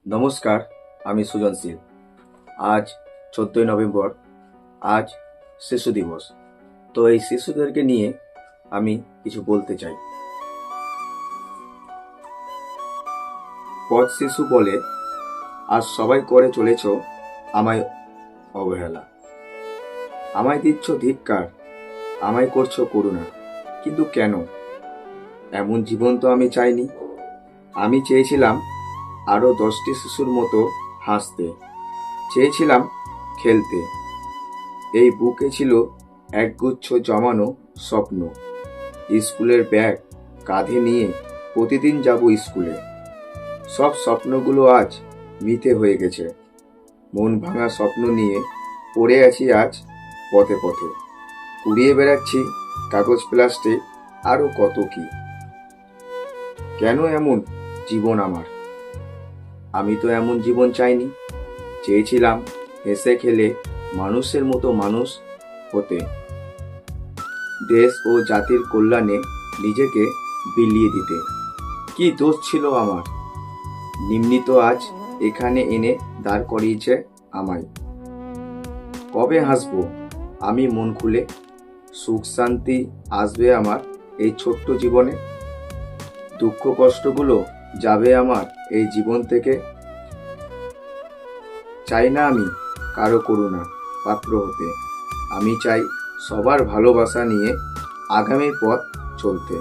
নমস্কার, আমি সুজনশীল। আজ 14ই নভেম্বর, আজ শিশু দিবস। তো এই শিশুদেরকে নিয়ে আমি কিছু বলতে চাই। পথ শিশু বলে, আজ সবাই করে চলেছ আমায় অবহেলা। আমায় দিচ্ছ ধিক্কার, আমায় করছো করুণা। কিন্তু কেন? এমন জীবন তো আমি চাইনি। আমি চেয়েছিলাম আরো 10টি শিশুর মতো হাসতে, চেয়েছিলাম খেলতে। এই বুকে ছিল একগুচ্ছ জমানো স্বপ্ন। স্কুলের ব্যাগ কাঁধে নিয়ে প্রতিদিন যাব স্কুলে। সব স্বপ্নগুলো আজ মিথ্যে হয়ে গেছে। মন ভাঙা স্বপ্ন নিয়ে পড়ে আছি আজ পথে পথে। কুড়িয়ে বেড়াচ্ছি কাগজ প্লাস্টিক আরো কত কি। কেন এমন জীবন আমার? আমি তো এমন জীবন চাইনি। চেয়েছিলাম হেসে খেলে মানুষের মতো মানুষ হতে, দেশ ও জাতির কল্যাণে নিজেকে বিলিয়ে দিতে। কি দোষ ছিল আমার? নিম্নিত আজ এখানে এনে দাঁড় করিয়েছে আমায়। কবে হাসবো আমি মন খুলে? সুখ শান্তি আসবে আমার এই ছোট্ট জীবনে? দুঃখ কষ্টগুলো যাবে আমার এই জীবন থেকে। চাই না আমি কারো করুণা পাত্র হতে। আমি চাই সবার ভালোবাসা নিয়ে আগামীর পথ চলতে।